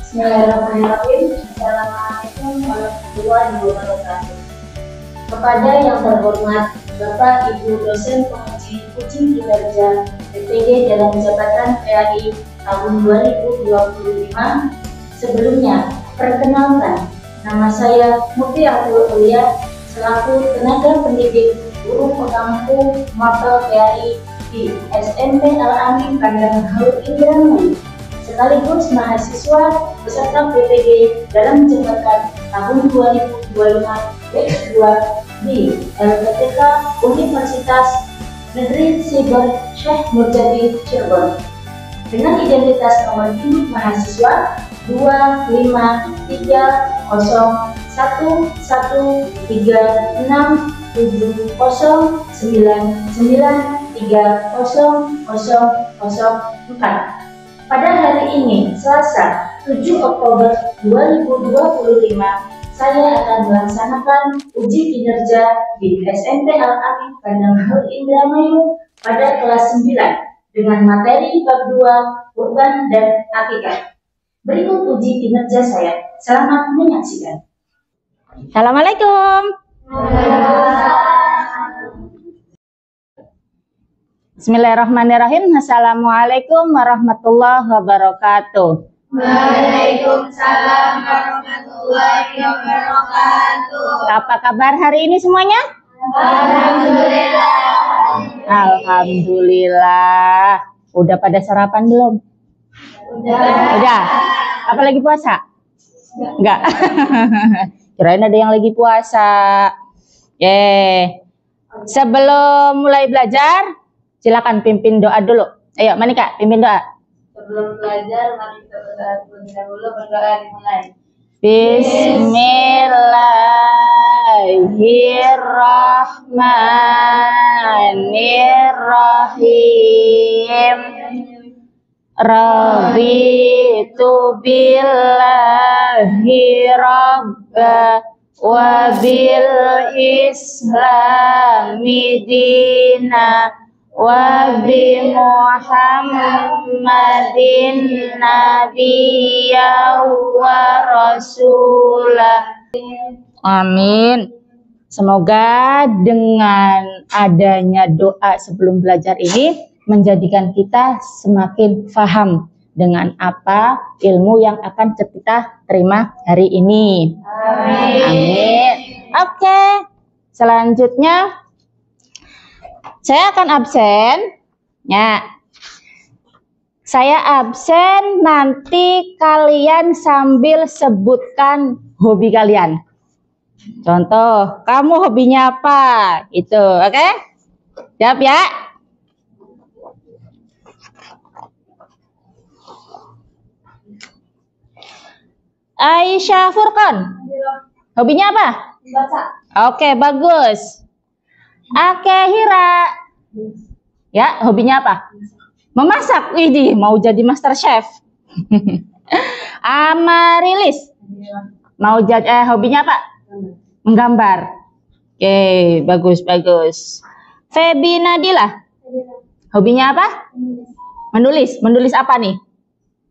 Bismillahirrahmanirrahim. Assalamualaikum warahmatullahi wabarakatuh. Kepada yang terhormat Bapak Ibu dosen penguji uji kinerja PPG dalam jabatan PAI tahun 2025. Sebelumnya, perkenalkan, nama saya Mutiaratul Aulia selaku tenaga pendidik guru pengampu mapel PAI di SMP Al-Amin Pandangan Haur Indramayu, sekaligus mahasiswa peserta PPG dalam jabatan tahun 2025 batch 2 di LPTK Universitas Negeri Siber Syekh Nurjadi Cirebon dengan identitas nomor induk mahasiswa 2530113900004. Pada hari ini, Selasa 7 Oktober 2025, saya akan melaksanakan uji kinerja di SMP Al-Amin Pandangan Haur Indramayu pada kelas 9 dengan materi bab 2 Kurban dan Akikah. Berikut uji kinerja saya. Selamat menyaksikan. Assalamualaikum. Bismillahirrahmanirrahim. Assalamualaikum warahmatullahi wabarakatuh. Waalaikumsalam warahmatullahi wabarakatuh. Apa kabar hari ini semuanya? Alhamdulillah. Alhamdulillah. Udah pada sarapan belum? Udah. Apa lagi puasa? Enggak. Kirain ada yang lagi puasa. Sebelum mulai belajar, silakan pimpin doa dulu. Ayo, Manika, pimpin doa. Sebelum belajar, mari kita berdoa terlebih dahulu. Berdoa dimulai. Bismillahirrahmanirrahim. Raditu billahi rabba wa bil islami dina wa bi Muhammadin nabiyya wa rasulah. Amin. Semoga dengan adanya doa sebelum belajar ini menjadikan kita semakin paham dengan apa ilmu yang akan kita terima hari ini. Amin. Amin. Oke. Selanjutnya saya akan absen. Ya. Saya absen, nanti kalian sambil sebutkan hobi kalian. Contoh, kamu hobinya apa? Itu, oke? Siap ya? Aisyah Furqan, hobinya apa? Baca. Oke, bagus. Akehira, ya, hobinya apa? Memasak. Widih, mau jadi master chef. Amarilis, mau jadi hobinya apa? Menggambar. Oke, bagus, bagus. Febi Nadila, hobinya apa? Menulis. Menulis apa nih?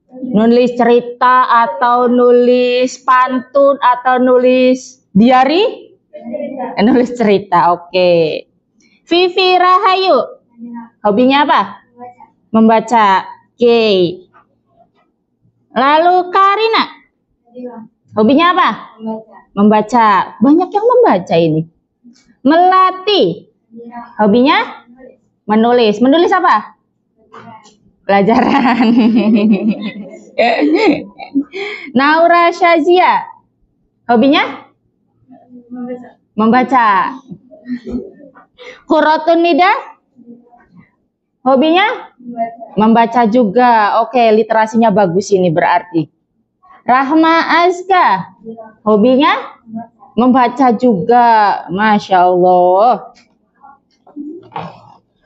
Nulis cerita atau nulis pantun atau nulis diary? Nulis cerita, oke. Vivi Rahayu, hobinya apa? Membaca. Oke. Lalu Karina, hobinya apa? Membaca. Banyak yang membaca ini. Melati, hobinya? Menulis. Menulis apa? Pelajaran. Naura Syazia, hobinya? Membaca. Qurratun Nida, hobinya? Membaca juga. Oke, literasinya bagus ini berarti. Rahma Azka, hobinya? Membaca juga. Masya Allah.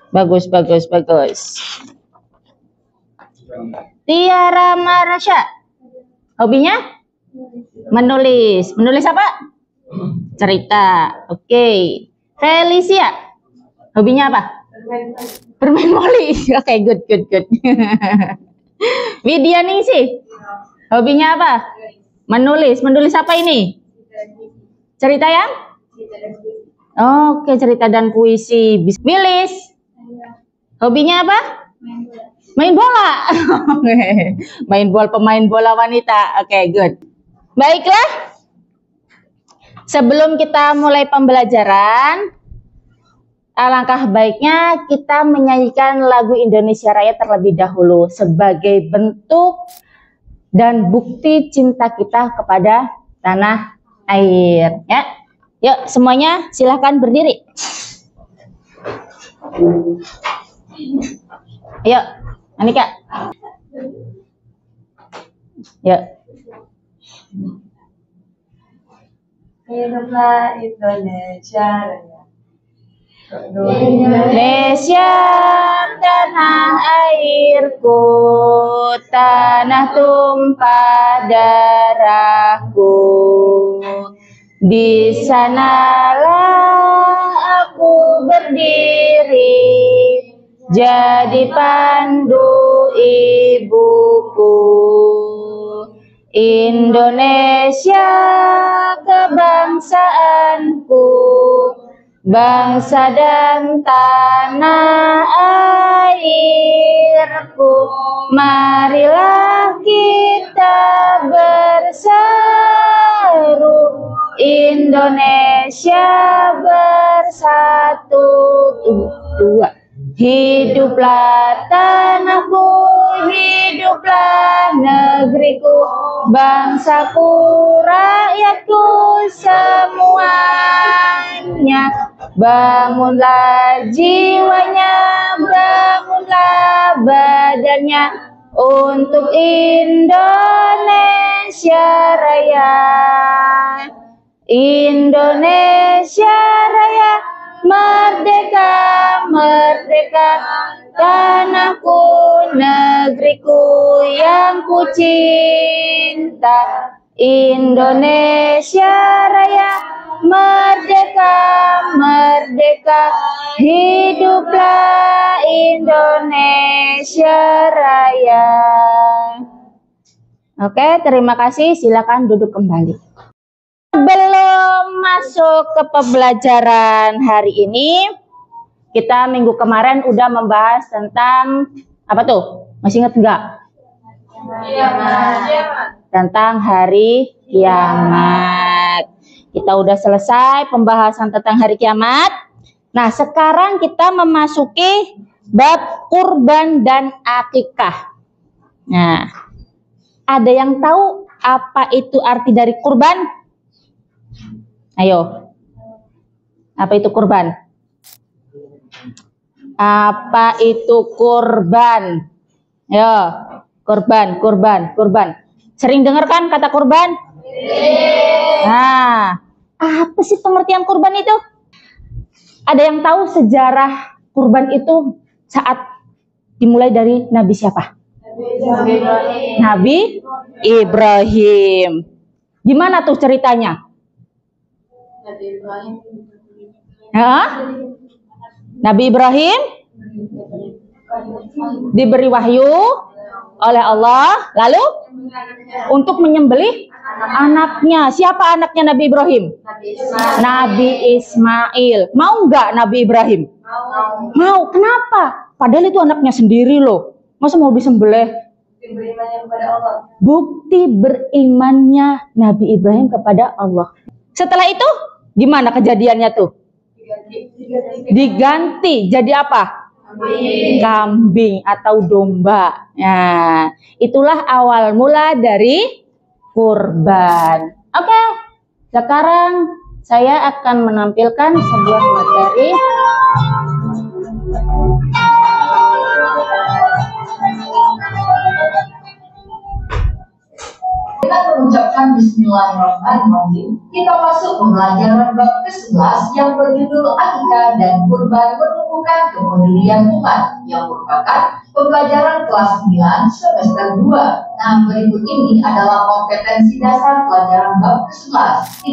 Bagus, bagus, bagus. Tiara Marasya, hobinya? Menulis. Menulis apa? Cerita. Oke. Felicia, hobinya apa? Bermain voli. Oke, good, good, good. Widya Ningsih, Hobinya apa? Menulis. Menulis apa ini? Cerita yang? Oke, cerita dan puisi. Wilis. Hobinya apa? Main bola. Main bola, pemain bola wanita. Oke, good. Baiklah. Sebelum kita mulai pembelajaran, alangkah baiknya kita menyanyikan lagu Indonesia Raya terlebih dahulu sebagai bentuk dan bukti cinta kita kepada tanah air. Ya, yuk semuanya silahkan berdiri. Ayo, Anika. Yuk. Hiduplah Indonesia Raya. Indonesia tanah airku, tanah tumpah darahku. Di sanalah aku berdiri, jadi pandu ibuku. Indonesia kebangsaanku, bangsa dan tanah airku. Marilah kita berseru, Indonesia bersatu. Dua. Hiduplah tanahku, hiduplah negeriku, bangsaku, rakyatku semuanya. Bangunlah jiwanya, bangunlah badannya untuk Indonesia Raya. Indonesia Raya, merdeka, merdeka, tanahku, negeriku yang ku cinta. Indonesia Raya, merdeka, merdeka, hiduplah Indonesia Raya. Oke, terima kasih. Silakan duduk kembali. Sebelum masuk ke pembelajaran hari ini, kita minggu kemarin udah membahas tentang apa tuh? Masih ingat nggak? Tentang hari kiamat. Kita udah selesai pembahasan tentang hari kiamat. Nah, sekarang kita memasuki bab kurban dan akikah. Nah, ada yang tahu apa itu arti dari kurban? Ayo, apa itu kurban? Apa itu kurban? Ayo, kurban, kurban, kurban. Sering dengar kan kata kurban? Nah, apa sih pengertian kurban itu? Ada yang tahu sejarah kurban itu saat dimulai dari Nabi siapa? Nabi Ibrahim. Gimana tuh ceritanya? Nabi Ibrahim diberi wahyu oleh Allah, lalu untuk menyembelih anaknya. Siapa anaknya Nabi Ibrahim? Nabi Ismail. Mau nggak Nabi Ibrahim? Mau. Kenapa? Padahal itu anaknya sendiri loh. Masa mau disembelih? Bukti berimannya Nabi Ibrahim kepada Allah. Setelah itu gimana kejadiannya tuh? Diganti jadi apa? Kambing atau domba. Nah, itulah awal mula dari kurban. Oke, sekarang saya akan menampilkan sebuah materi. Kita mengucapkan Bismillahirrahmanirrahim. Kita masuk pembelajaran bab ke-11 yang berjudul Akikah dan Kurban Menumbuhkan Kepedulian Umat, yang merupakan pembelajaran kelas 9 semester 2. Nah, berikut ini adalah kompetensi dasar pelajaran bab ke-11.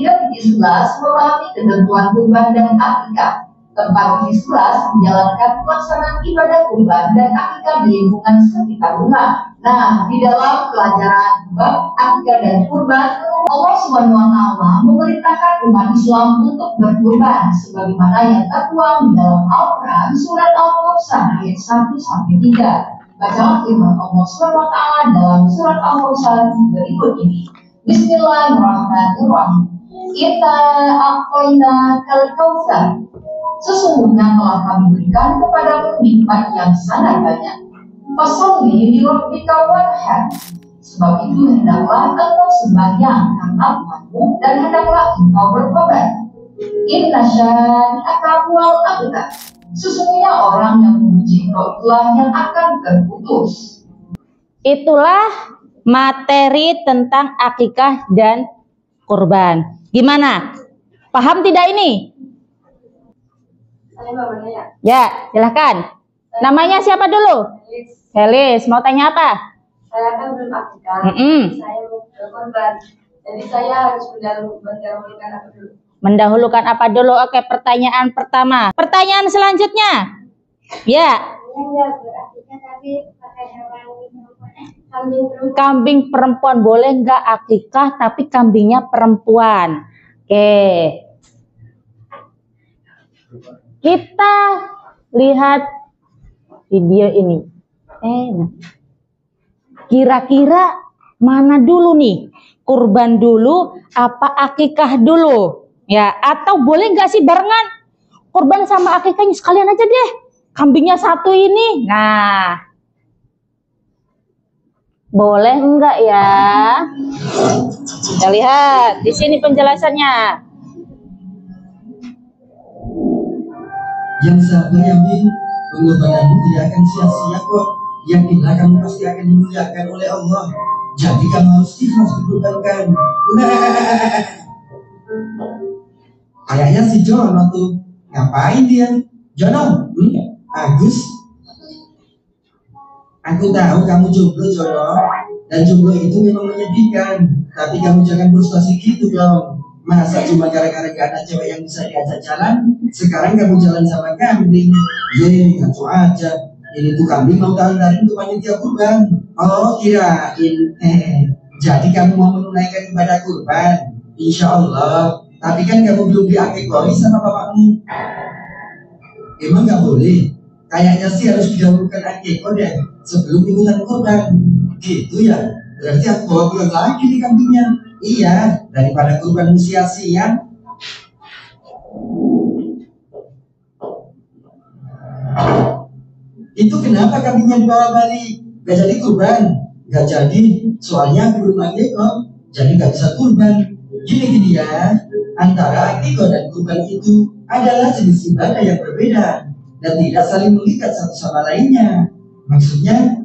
3.11 memahami ketentuan kurban dan akikah. 4.11 menjalankan pelaksanaan ibadah kurban dan akikah di lingkungan sekitar rumah. Nah, di dalam pelajaran bab akikah dan kurban, Allah Subhanahu wa taala memerintahkan umat Islam untuk berkurban sebagaimana yang tertuang di dalam Al-Qur'an surat Al-Furqan ayat 1 sampai 3. Bacalah firman Allah Subhanahu wa taala dalam surat Al-Furqan berikut ini. Bismillahirrahmanirrahim. Inna a'tayna kal kautsar. Sesungguhnya telah kami berikan kepadamu nikmat yang sangat banyak. Fasalli li rabbika wanhar. Sebab itu hendaklah engkau sembahyang karena Tuhanmu dan hendaklah engkau bertobat. Inna syani'aka huwal abtar. Sesungguhnya orang yang memuji engkau itulah yang akan terputus. Itulah materi tentang akikah dan kurban. Gimana? Paham tidak ini? Saya mau bertanya. Ya, silahkan. Namanya siapa dulu? Felis, mau tanya apa? Saya kan belum akikah. Saya mau berkorban. Jadi saya harus mendahulukan apa dulu? Mendahulukan apa dulu? Oke, pertanyaan pertama. Pertanyaan selanjutnya. Ya. Kambing perempuan boleh nggak akikah tapi kambingnya perempuan? Oke. Kita lihat video ini. Kira-kira mana dulu nih? Kurban dulu apa akikah dulu? Ya, atau boleh nggak sih barengan? Kurban sama akikahnya sekalian aja deh. Kambingnya satu ini. Nah, boleh enggak ya? Kita lihat di sini penjelasannya. Yang sabar ya Min, pengorbananmu tidak akan sia-sia kok. Yakinlah kamu pasti akan dimuliakan oleh Allah. Jadi kamu harus ikhlas dikorbankan. Kayaknya si Jono tuh. Ngapain dia? Jono? Agus? Aku tahu kamu jomblo, Jono. Dan jomblo itu memang menyedihkan. Tapi kamu jangan frustasi gitu dong. Masa cuma gara-gara gak ada cewek yang bisa diajak jalan, sekarang kamu jalan sama kambing? Ye, ngaco aja. Ini tuh kambing mau tarik untuk panitia kurban. Oh, kirain. Jadi kamu mau menunaikan ibadah kurban? Insya Allah. Tapi kan kamu belum diakikoi sama bapakmu. Emang gak boleh? Kayaknya sih harus didahulukan akikah deh sebelum ikutan kurban. Gitu ya? Berarti aku bawa pulang lagi nih kambingnya. Iya, daripada kurban sia-sia. Itu kenapa kambingnya dibawa balik? Gak jadi kurban? Gak jadi, soalnya aku belum akikah, jadi gak bisa kurban. Gini ya, antara akikah dan kurban itu adalah jenis ibadah yang berbeda dan tidak saling mengikat satu sama lainnya. Maksudnya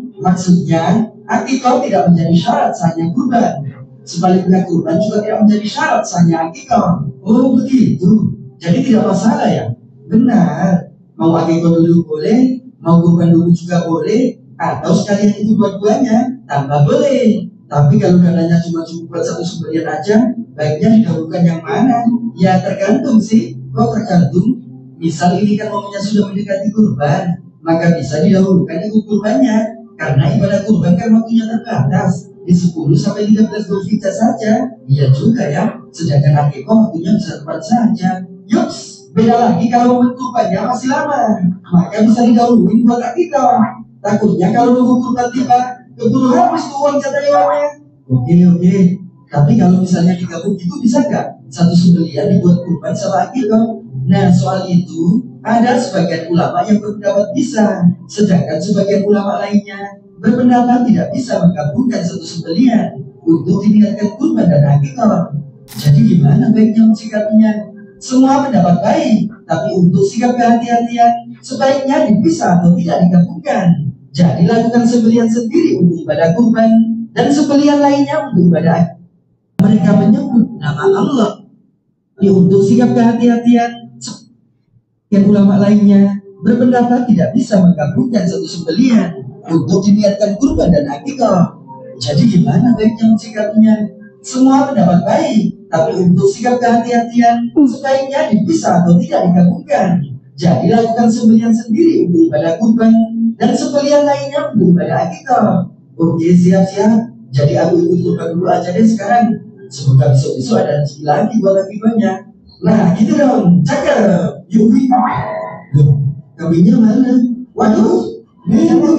akikah tidak menjadi syarat sahnya kurban. Sebaliknya kurban juga tidak menjadi syarat sahnya akikah. Oh begitu, jadi tidak masalah ya? Benar, mau akikah dulu boleh, mau kurban dulu juga boleh, atau sekalian itu dua-duanya, tambah boleh. Tapi kalau dananya cuma cukup buat satu sembelian aja, baiknya didahulukan yang mana? Ya tergantung sih, kok tergantung. Misal ini kan momennya sudah mendekati kurban, maka bisa didahulukan ikut kurbannya. Karena ibadah kurban kan waktunya terbatas, di 10 sampai 13 Dzulhijjah saja. Iya juga ya, sedangkan akikah waktunya bisa tepat saja. Yups, beda lagi kalau momen kurbannya masih lama, maka bisa didahuluin buat akikah. Takutnya kalau nunggu kurban tiba, keburu habis uang jatah hewannya. Oke. Tapi kalau misalnya digabung gitu bisa nggak? Satu sembelian dibuat kurban sama akikah? Nah soal itu ada sebagian ulama yang berpendapat bisa, sedangkan sebagian ulama lainnya berpendapat tidak bisa menggabungkan satu sembelian untuk diniatkan kurban dan akikah. Jadi gimana baiknya mensikapinya? Semua pendapat baik, tapi untuk sikap kehati-hatian sebaiknya dipisah atau tidak digabungkan. Jadi lakukan sembelian sendiri untuk ibadah kurban dan sembelian lainnya untuk ibadah. Mereka menyebut nama Allah. Ini untuk sikap kehati-hatian. Yang ulama lainnya berpendapat tidak bisa menggabungkan satu sembelian untuk diniatkan kurban dan akikah. Jadi gimana baiknya mensikapinya? Semua pendapat baik, tapi untuk sikap kehati-hatian sebaiknya dipisah atau tidak digabungkan. Jadi lakukan sembelian sendiri untuk ibadah kurban dan sembelian lainnya untuk ibadah akikah. Oke, siap-siap. Jadi aku ikut kurban dulu aja deh sekarang. Semoga besok-besok ada rezeki lagi buat lagi banyak. Nah, gitu dong. Cakep. Yuk, loh, kambingnya mana? Waduh, ini kambing.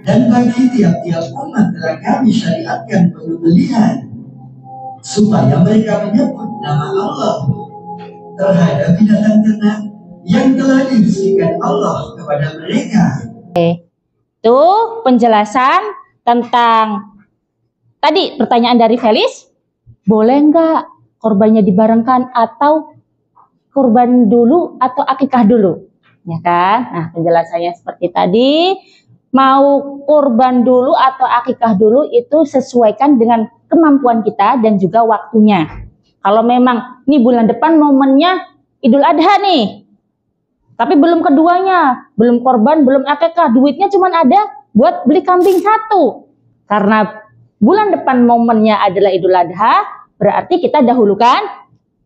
Dan bagi tiap-tiap umat telah kami syariatkan penyembelihan supaya mereka menyebut nama Allah terhadap binatang ternak yang telah diberikan Allah kepada mereka. Itu penjelasan tentang tadi pertanyaan dari Felis, boleh nggak korbannya dibarengkan atau kurban dulu atau akikah dulu, ya kan? Nah, penjelasannya seperti tadi, mau kurban dulu atau akikah dulu itu sesuaikan dengan kemampuan kita dan juga waktunya. Kalau memang ini bulan depan momennya Idul Adha nih, tapi belum keduanya, belum korban, belum akikah, duitnya cuma ada buat beli kambing satu. Karena bulan depan momennya adalah Idul Adha, berarti kita dahulukan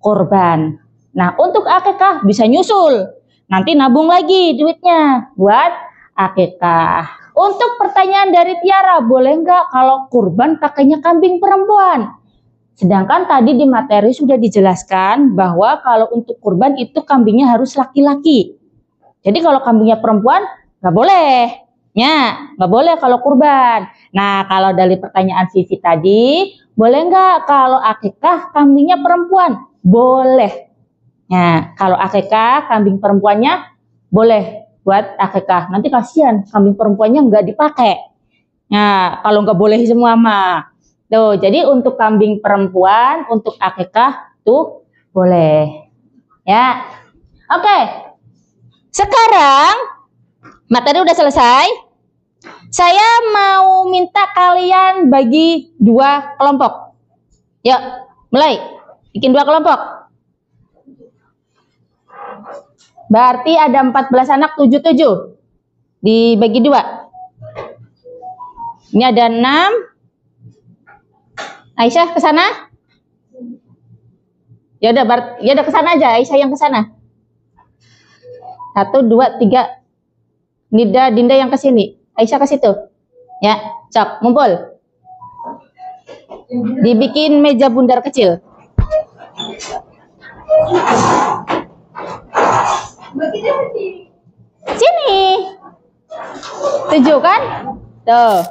korban. Nah, untuk akikah bisa nyusul. Nanti nabung lagi duitnya buat akikah. Untuk pertanyaan dari Tiara, boleh nggak kalau kurban pakainya kambing perempuan? Sedangkan tadi di materi sudah dijelaskan bahwa kalau untuk kurban itu kambingnya harus laki-laki. Jadi kalau kambingnya perempuan nggak boleh, ya nggak boleh kalau kurban. Nah, kalau dari pertanyaan Vivi tadi, boleh nggak kalau akikah kambingnya perempuan? Boleh. Nah, kalau akikah kambing perempuannya boleh buat akikah. Nanti kasihan kambing perempuannya nggak dipakai. Nah, kalau nggak boleh semua mah. Tuh, jadi untuk kambing perempuan, untuk akikah tuh boleh. Ya. Oke. Sekarang materi udah selesai. Saya mau minta kalian bagi 2 kelompok. Yuk, mulai. Bikin 2 kelompok. Berarti ada 14 anak, 7-7. Dibagi 2. Ini ada 6. Aisyah ke sana? Ya udah ke sana aja, Aisyah yang ke sana. 1 2 3. Dinda yang ke sini. Aisyah ke situ. Ya, cok, ngumpul. Dibikin meja bundar kecil. Sini. 7 kan? Tuh.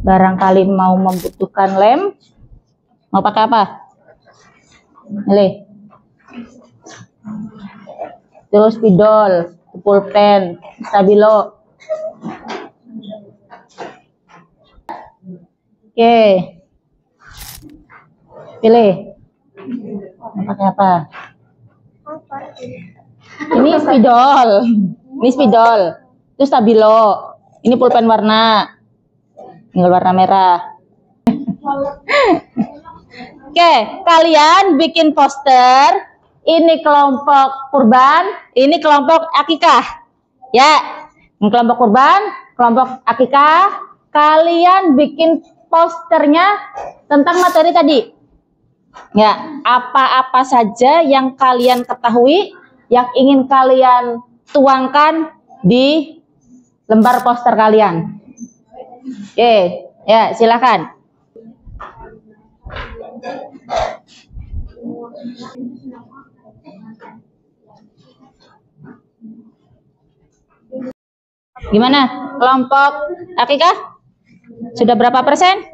Barangkali mau membutuhkan lem, mau pakai apa? Milih. Terus spidol, pulpen, stabilo. Oke. Pilih. Mau pakai apa? Ini spidol. Ini spidol. Itu stabilo. Ini pulpen warna. Tinggal warna merah. Oke, kalian bikin poster. Ini kelompok kurban, ini kelompok akikah. Ya, ini kelompok kurban, kelompok akikah. Kalian bikin posternya tentang materi tadi. Ya, apa-apa saja yang kalian ketahui, yang ingin kalian tuangkan di lembar poster kalian. Oke, ya silakan. Gimana kelompok akikah? Sudah berapa persen?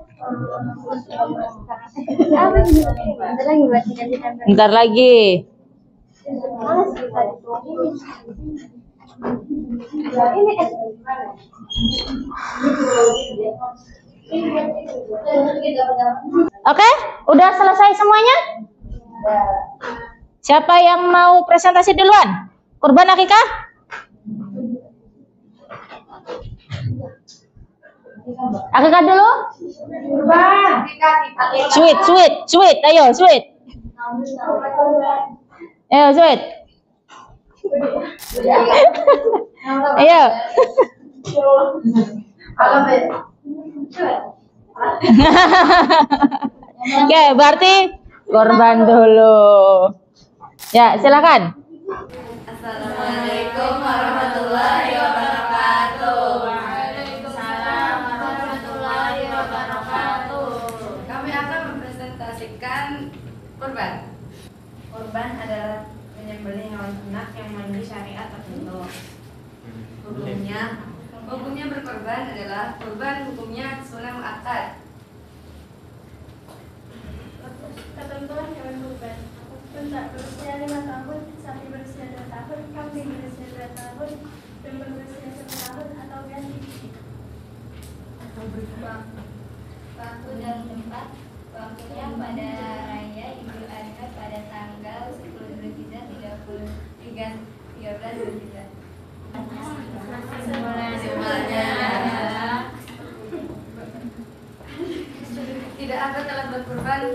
Bentar lagi. Oke, udah selesai semuanya? Siapa yang mau presentasi duluan? Kurban akikah? Akikah dulu? Kurban. Sweet. Ayo, sweet. Sweet. Ayo. Oke, berarti korban dulu. Ya, silakan. Assalamualaikum warahmatullahi wabarakatuh. Waalaikumsalam warahmatullahi wabarakatuh. Kami akan mempresentasikan kurban. Kurban adalah menyembelih hewan ternak yang memenuhi syariat tertentu. Hukumnya berkorban adalah kurban hukumnya sunnah muakkad. Ketentuan hewan kurban. Unta berusia 5 tahun, sapi berusia 2 tahun, kambing berusia 2 tahun, domba berusia 1 tahun atau ganti biji. Waktu dan tempat. Waktunya pada raya Idul Adha pada tanggal 10 Zulhijjah 13 Zulhijjah. Simbolnya tidak ada telat berkurban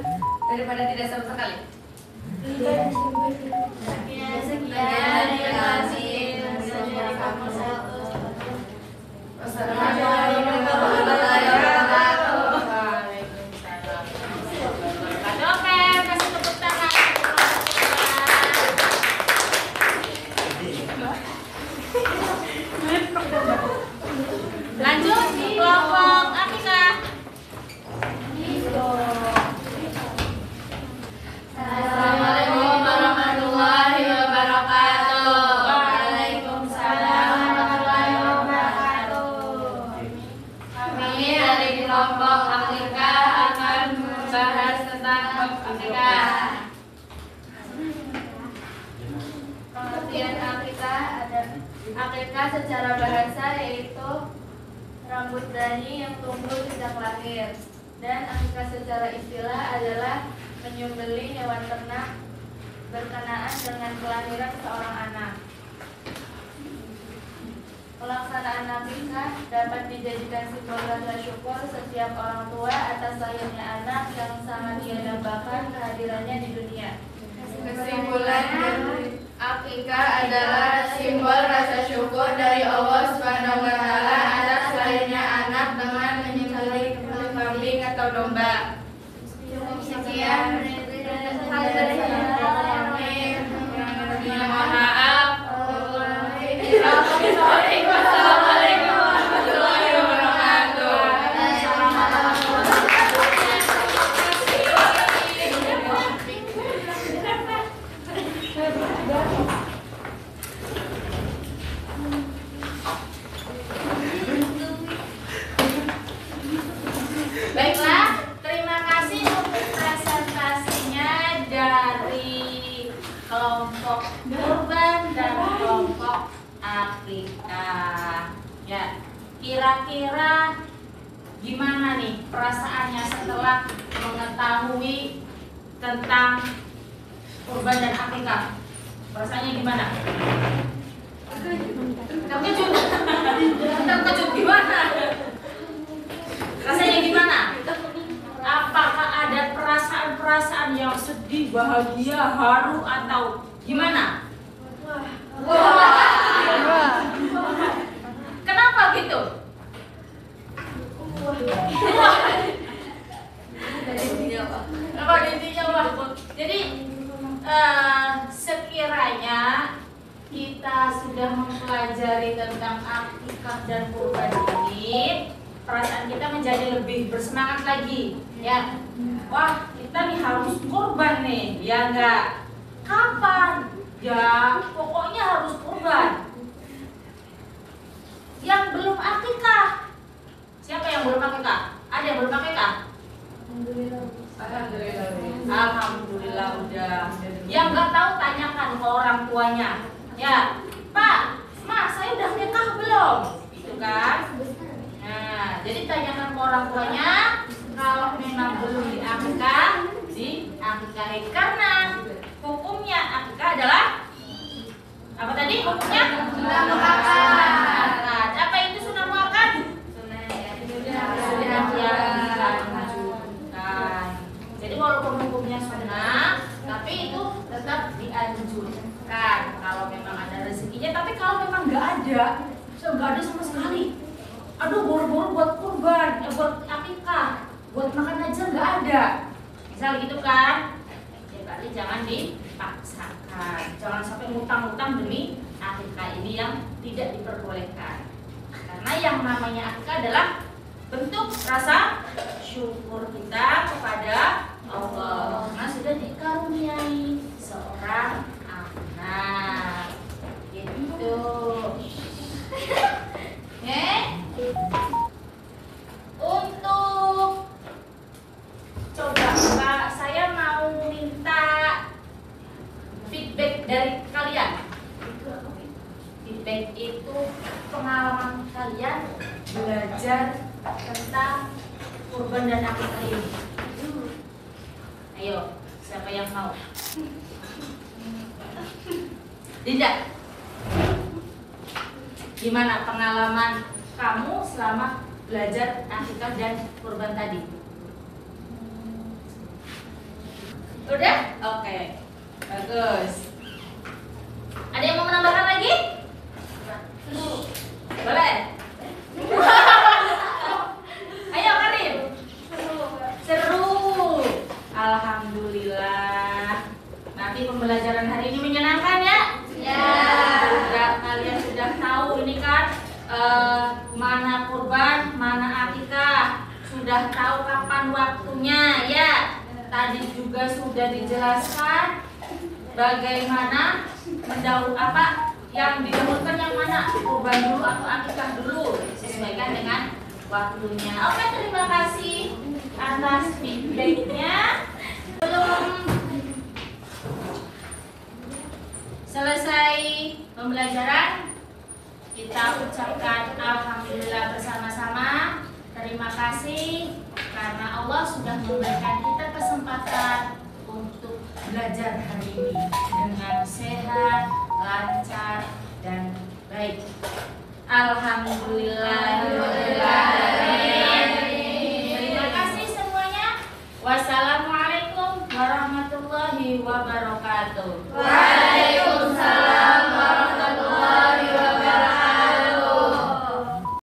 daripada tidak sama sekali. Sekian, terima kasih. Wassalamualaikum warahmatullahi wabarakatuh. Oke, kasih tepuk tangan. Lanjut kelompok Atika. Assalamualaikum warahmatullahi wabarakatuh. Waalaikumsalam warahmatullahi wabarakatuh. Kami dari kelompok Atika akan membahas tentang Atika. Pengertian Akikah secara bahasa yaitu rambut bayi yang tumbuh sejak lahir, dan akikah secara istilah adalah menyembelih hewan ternak berkenaan dengan kelahiran seorang anak. Pelaksanaan akikah dapat dijadikan simbol rasa syukur setiap orang tua atas lahirnya anak yang sangat ia dambakan kehadirannya di dunia. Kesimpulan dari akikah adalah simbol rasa syukur dari Allah Subhanahu wa taala atas lahirnya anak dengan menyembelih kambing atau domba. Sekian mohon maaf. Wassalamualaikum warahmatullahi wabarakatuh. Baiklah, terima kasih untuk presentasinya dari kelompok kurban dan kelompok akikah. Ya, kira-kira gimana nih perasaannya setelah mengetahui tentang kurban dan akikah? Perasaannya gimana? Terkejut. Terkejut gimana? Rasanya gimana? Apakah ada perasaan-perasaan yang sedih, bahagia, haru atau gimana? Wah. Kenapa gitu? Kenapa intinya wah? Jadi sekiranya kita sudah mempelajari tentang akikah dan kurban ini, perasaan kita menjadi lebih bersemangat lagi, ya. Wah, kita nih harus kurban nih, ya enggak? Kapan? Ya, pokoknya harus kurban. Yang belum akikah, siapa yang belum akikah? Ada yang belum akikah? Alhamdulillah udah. Yang nggak tahu tanyakan ke orang tuanya. Ya, Pak, Ma, saya udah nikah belum? Itu kan? Nah, jadi tanyakan ke orang tuanya. Kalau memang belum diakikah, diakikahi. Karena hukumnya akikah adalah apa tadi? Hukumnya sunnah muakkad. Apa itu sunnah muakkad? Sunnah yang dianjurkan. Jadi walaupun hukumnya sunnah, tapi nggak ada sama sekali. Aduh, buru-buru buat kurban, buat akikah, buat makan aja nggak ada. Misal gitu kan? Ya berarti jangan dipaksakan. Jangan sampai ngutang-ngutang demi akikah ini yang tidak diperbolehkan. Karena yang namanya akikah adalah bentuk rasa syukur kita kepada Allah karena sudah dikaruniai seorang anak. Gitu. Untuk coba Kak, saya mau minta feedback dari kalian. Feedback itu pengalaman kalian belajar tentang kurban dan akikah ini. Ayo, siapa yang mau? Dinda, gimana pengalaman kamu selama belajar akikah dan kurban tadi? Udah? Oke, bagus. Ada yang mau menambahkan lagi? Boleh? Ayo Karim. Seru. Alhamdulillah. Nanti pembelajaran hari ini menyenangkan ya? Ya. Kalian sudah tahu ini kan mana kurban, mana akikah. Sudah tahu kapan waktunya ya. Tadi juga sudah dijelaskan bagaimana yang didahulukan yang mana, kurban dulu atau akikah dulu, disesuaikan dengan waktunya. Oke, terima kasih atas feedbacknya. Belum selesai pembelajaran, kita ucapkan alhamdulillah bersama-sama. Terima kasih karena Allah sudah memberikan kita kesempatan untuk belajar hari ini dengan sehat, lancar, dan baik. Alhamdulillah. Terima kasih semuanya. Wassalamualaikum warahmatullahi wabarakatuh.